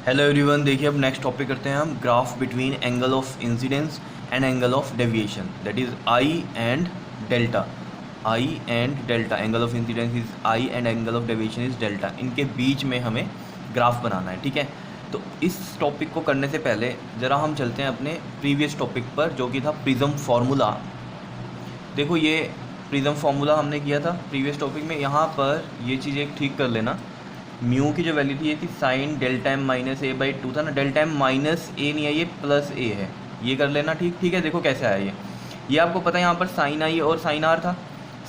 Hello everyone, देखिए अब next topic करते हैं हम graph between angle of incidence and angle of deviation, that is I and delta. I and delta, angle of incidence is I and angle of deviation is delta. इनके बीच में हमें graph बनाना है, ठीक है। तो इस टॉपिक को करने से पहले ज़रा हम चलते हैं अपने प्रीवियस टॉपिक पर, जो कि था प्रिज्म फार्मूला। देखो ये प्रिज्म फार्मूला हमने किया था प्रीवियस टॉपिक में। यहाँ पर ये चीज़ एक ठीक कर लेना, म्यू की जो वैल्यू थी ये थी sine delta M minus A by two था ना। डेल्टा एम माइनस ए नहीं है, ये प्लस ए है, ये कर लेना ठीक है। देखो कैसे आया ये आपको पता है। यहाँ पर साइन आई और साइन आर था,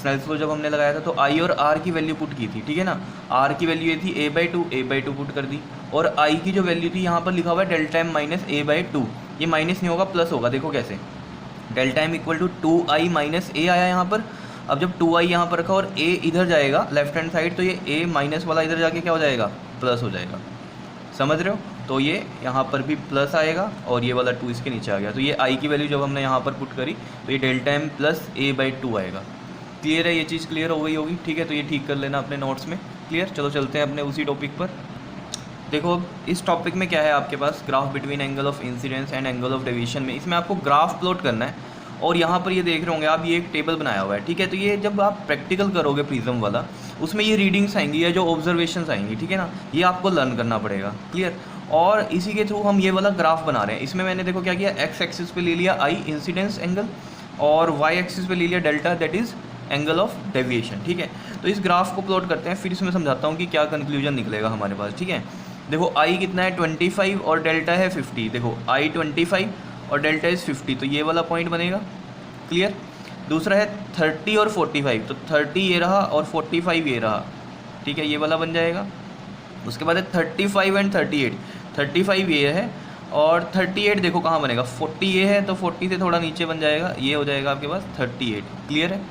स्नेल्स लॉ जब हमने लगाया था तो आई और आर की वैल्यू पुट की थी, ठीक है ना। आर की वैल्यू ये थी ए बाई टू पुट कर दी, और आई की जो वैल्यू थी यहाँ पर लिखा हुआ है delta M minus A by two. ये माइनस नहीं होगा, प्लस होगा। देखो कैसे, delta M equal to two I minus A आया यहाँ पर। अब जब टू आई यहाँ पर रखा और ए इधर जाएगा लेफ्ट हैंड साइड, तो ये ए माइनस वाला इधर जाके क्या हो जाएगा, प्लस हो जाएगा। समझ रहे हो? तो ये यहाँ पर भी प्लस आएगा और ये वाला टू इसके नीचे आ गया। तो ये आई की वैल्यू जब हमने यहाँ पर पुट करी तो ये delta M plus A by two आएगा। क्लियर है? ये चीज़ क्लियर हो गई होगी, ठीक है। तो ये ठीक कर लेना अपने नोट्स में। क्लियर? चलो चलते हैं अपने उसी टॉपिक पर। देखो अब इस टॉपिक में क्या है आपके पास, graph between angle of incidence and angle of deviation में। इसमें आपको ग्राफ प्लॉट करना है, और यहाँ पर ये देख रहे होंगे आप, ये एक टेबल बनाया हुआ है, ठीक है। तो ये जब आप प्रैक्टिकल करोगे प्रिज्म वाला, उसमें ये रीडिंग्स आएंगी या जो ऑब्जर्वेशंस आएंगी, ठीक है ना, ये आपको लर्न करना पड़ेगा। क्लियर? और इसी के थ्रू हम ये वाला ग्राफ बना रहे हैं। इसमें मैंने देखो क्या किया, एक्स एक्सिस पे ले लिया आई इंसिडेंस एंगल, और वाई एक्सिस पे ले लिया delta, that is angle of deviation, ठीक है। तो इस ग्राफ को प्लॉट करते हैं, फिर इसमें समझाता हूँ कि क्या कंक्लूजन निकलेगा हमारे पास, ठीक है। देखो आई कितना है 25 और डेल्टा है 50। देखो आई 25 और डेल्टा इज़ 50, तो ये वाला पॉइंट बनेगा। क्लियर? दूसरा है 30 और 45, तो 30 ये रहा और 45 ये रहा, ठीक है, ये वाला बन जाएगा। उसके बाद है 35 एंड 38। 35 ये है और 38 देखो कहाँ बनेगा, 40 ये है, तो 40 से थोड़ा नीचे बन जाएगा, ये हो जाएगा आपके पास 38। क्लियर है?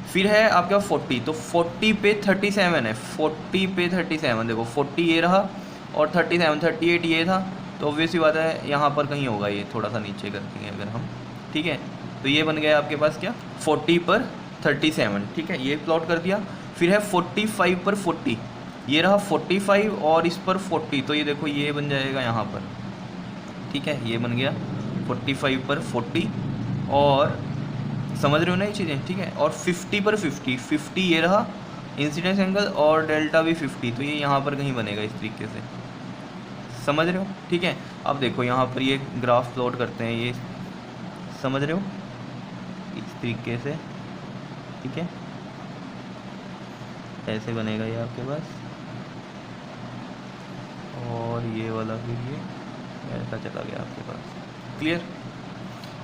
फिर है आपके पास 40, तो 40 पे 37 है, 40 पे 37। देखो 40 ये रहा और 37, 38 ये था, तो ऑब्वियस ही बात है यहाँ पर कहीं होगा, ये थोड़ा सा नीचे कर देंगे अगर हम, ठीक है। तो ये बन गया आपके पास क्या, 40 पर 37, ठीक है, ये प्लॉट कर दिया। फिर है 45 पर 40, ये रहा 45 और इस पर 40, तो ये देखो ये बन जाएगा यहाँ पर, ठीक है, ये बन गया 45 पर 40, और समझ रहे हो ना ये चीज़ें, ठीक है। और 50 पर 50 ये रहा इंसिडेंस एंगल, और डेल्टा भी 50, तो ये यहाँ पर कहीं बनेगा इस तरीके से। समझ रहे हो? ठीक है। अब देखो यहाँ पर ये ग्राफ प्लॉट करते हैं, ये समझ रहे हो, इस तरीके से, ठीक है, ऐसे बनेगा ये आपके पास, और ये वाला फिर ये ऐसा चला गया आपके पास। क्लियर?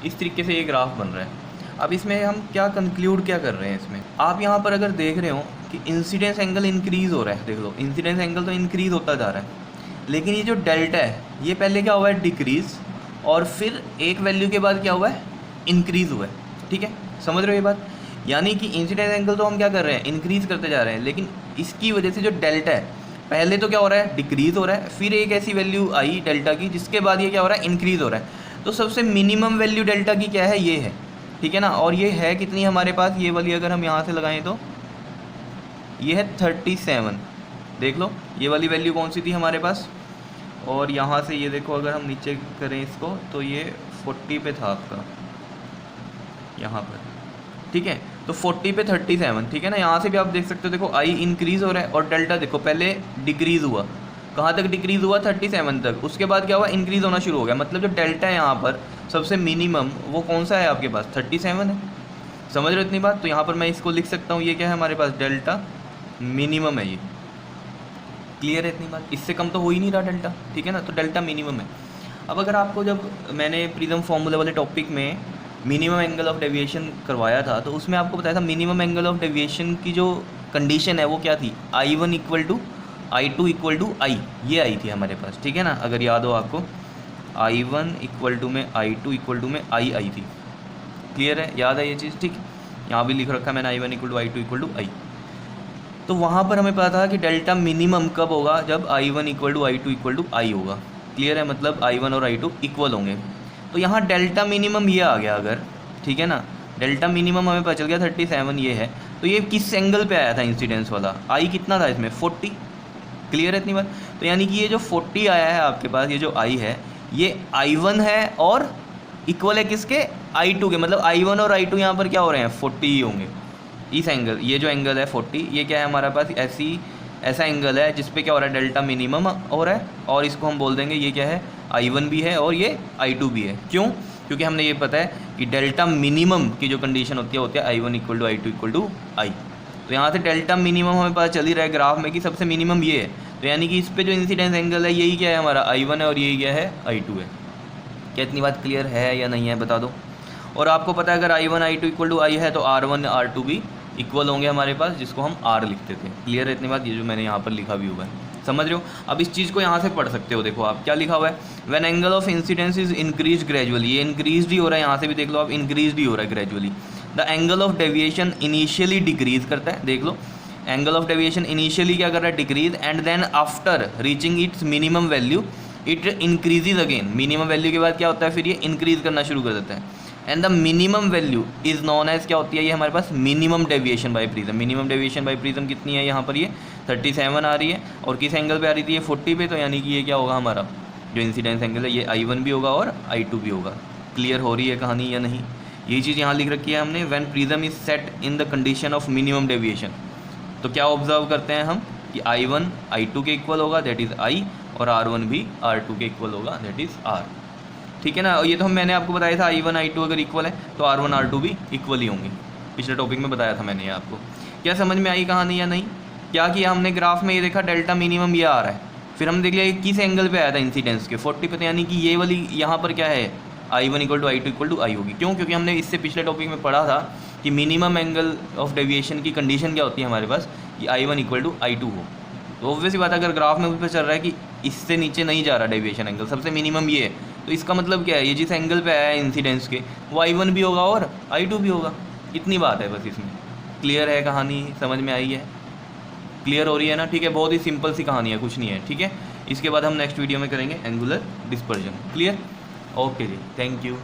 इस तरीके से ये ग्राफ बन रहा है। अब इसमें हम क्या कंक्लूड क्या कर रहे हैं इसमें, आप यहाँ पर अगर देख रहे हो कि इंसिडेंस एंगल इंक्रीज़ हो रहा है, देख लो इंसिडेंस एंगल तो इंक्रीज़ होता जा रहा है, लेकिन ये जो डेल्टा है ये पहले क्या हुआ है, डिक्रीज़, और फिर एक वैल्यू के बाद क्या हुआ है, इंक्रीज़ हुआ है, ठीक है। समझ रहे हो ये बात? यानी कि इंसिडेंस एंगल तो हम क्या कर रहे हैं, इंक्रीज़ करते जा रहे हैं, लेकिन इसकी वजह से जो डेल्टा है पहले तो क्या हो रहा है, डिक्रीज़ हो रहा है, फिर एक ऐसी वैल्यू आई डेल्टा की जिसके बाद ये क्या हो रहा है, इंक्रीज़ हो रहा है। तो सबसे मिनिमम वैल्यू डेल्टा की क्या है, ये है, ठीक है ना। और ये है कितनी हमारे पास, ये वाली अगर हम यहाँ से लगाएं तो ये है 37। देख लो ये वाली वैल्यू कौन सी थी हमारे पास, और यहाँ से ये देखो अगर हम नीचे करें इसको तो ये 40 पे था आपका यहाँ पर, ठीक है। तो 40 पे 37, ठीक है ना। यहाँ से भी आप देख सकते हो, देखो आई इंक्रीज़ हो रहा है और डेल्टा देखो पहले डिक्रीज़ हुआ, कहाँ तक डिक्रीज़ हुआ, 37 तक, उसके बाद क्या हुआ, इंक्रीज़ होना शुरू हो गया। मतलब जो डेल्टा है यहाँ पर सबसे मिनिमम वो कौन सा है आपके पास, 37 है। समझ रहे हो इतनी बात? तो यहाँ पर मैं इसको लिख सकता हूँ, ये क्या है हमारे पास, डेल्टा मिनिमम है ये। क्लियर है इतनी बात? इससे कम तो हो ही नहीं रहा डेल्टा, ठीक है ना, तो डेल्टा मिनिमम है। अब अगर आपको, जब मैंने प्रिज्म फार्मूला वाले टॉपिक में मिनिमम एंगल ऑफ डेविएशन करवाया था, तो उसमें आपको बताया था मिनिमम एंगल ऑफ डेविएशन की जो कंडीशन है वो क्या थी, I1 equal to I2 equal to I, ये आई थी हमारे पास, ठीक है ना। अगर याद हो आपको, I1 इक्वल टू में I2 इक्वल टू में आई थी। क्लियर है? याद है ये चीज़? ठीक, यहाँ भी लिख रखा है मैंने, I1 equal to I2 equal to I. तो वहाँ पर हमें पता था कि डेल्टा मिनिमम कब होगा, जब I1 equal to I2 equal to I होगा। क्लियर है? मतलब I1 और I2 इक्वल होंगे। तो यहाँ डेल्टा मिनिमम ये आ गया अगर, ठीक है ना, डेल्टा मिनिमम हमें पता चल गया 37 ये है। तो ये किस एंगल पे आया था इंसिडेंस वाला, आई कितना था इसमें, 40। क्लियर है इतनी बात। तो यानी कि ये जो 40 आया है आपके पास, ये जो I है ये I1 है और इक्वल है किसके, I2 के, मतलब I1 और I2 यहाँ पर क्या हो रहे हैं 40 ही होंगे। इस एंगल, ये जो एंगल है 40, ये क्या है हमारे पास ऐसा एंगल है जिस पे क्या हो रहा है डेल्टा मिनिमम हो रहा है, और इसको हम बोल देंगे ये क्या है I1 भी है और ये I2 भी है। क्यों? क्योंकि हमने ये पता है कि डेल्टा मिनिमम की जो कंडीशन होती है I1 equal to I2 equal to I। तो यहाँ से डेल्टा मिनिमम हमें पता चल ही रहा है ग्राफ में कि सबसे मिनिमम ये है। तो यानी कि इस पे जो इंसिडेंस एंगल है यही क्या है हमारा I1 है और यही क्या है I2 है। क्या इतनी बात क्लियर है या नहीं है बता दो। और आपको पता है अगर I1 I2 equal to I है तो R1 R2 भी इक्वल होंगे हमारे पास, जिसको हम R लिखते थे। क्लियर है इतनी बात, ये जो मैंने यहाँ पर लिखा भी हुआ है, समझ रहे हो। अब इस चीज़ को यहाँ से पढ़ सकते हो, देखो आप क्या लिखा हुआ है, when angle of incidence is increase gradually, ये इंक्रीज ही हो रहा है, यहाँ से भी देख लो आप इंक्रीज ही हो रहा है gradually. The angle of deviation initially decrease करता है, देख लो एंगल ऑफ डेविएशन इनिशियली क्या कर रहा है decrease, and then after reaching its minimum value it increases again. Minimum value के बाद क्या होता है फिर ये इंक्रीज करना शुरू कर देता है। And the minimum value is known as क्या होती है ये हमारे पास minimum deviation by prism. Minimum deviation by prism कितनी है यहाँ पर, ये 37 आ रही है, और किस एंगल पे आ रही थी ये 40 पे। तो यानी कि ये क्या होगा हमारा जो इंसिडेंस एंगल है ये I1 भी होगा और I2 भी होगा। क्लियर हो रही है कहानी या नहीं। यही चीज़ यहाँ लिख रखी है हमने, when prism is set in the condition of minimum deviation. तो क्या ऑब्जर्व करते हैं हम कि I1 I2 के इक्वल होगा दैट इज़ I, और R1 भी R2 के इक्वल होगा दैट इज़ R। ठीक है ना। ये तो मैंने आपको बताया था I1 I2 अगर इक्वल है तो R1 R2 भी इक्वल ही होंगे, पिछले टॉपिक में बताया था मैंने ये आपको। क्या समझ में आई कहानी या नहीं। क्या किया हमने ग्राफ में, ये देखा डेल्टा मिनिमम ये आ रहा है, फिर हम देख लिया किस एंगल पे आया था इंसिडेंस के 40 पे। तो यानी कि ये वाली यहाँ पर क्या है I1 equal to I2 equal to I होगी। क्यों? क्योंकि हमने इससे पिछले टॉपिक में पढ़ा था कि मिनिमम एंगल ऑफ डेविएशन की कंडीशन क्या होती है हमारे पास कि I1 इक्वल टू I2 हो। तो ऑब्वियस बात है अगर ग्राफ में उस पर चल रहा है कि इससे नीचे नहीं जा रहा डेविएशन एंगल, सबसे मिनिमम ये है, तो इसका मतलब क्या है ये जिस एंगल पे आया है इंसिडेंस के वो I1 भी होगा और I2 भी होगा। इतनी बात है बस इसमें। क्लियर है कहानी, समझ में आई है, क्लियर हो रही है ना। ठीक है, बहुत ही सिंपल सी कहानी है, कुछ नहीं है। ठीक है, इसके बाद हम नेक्स्ट वीडियो में करेंगे एंगुलर डिस्पर्जन। क्लियर, ओके जी, थैंक यू।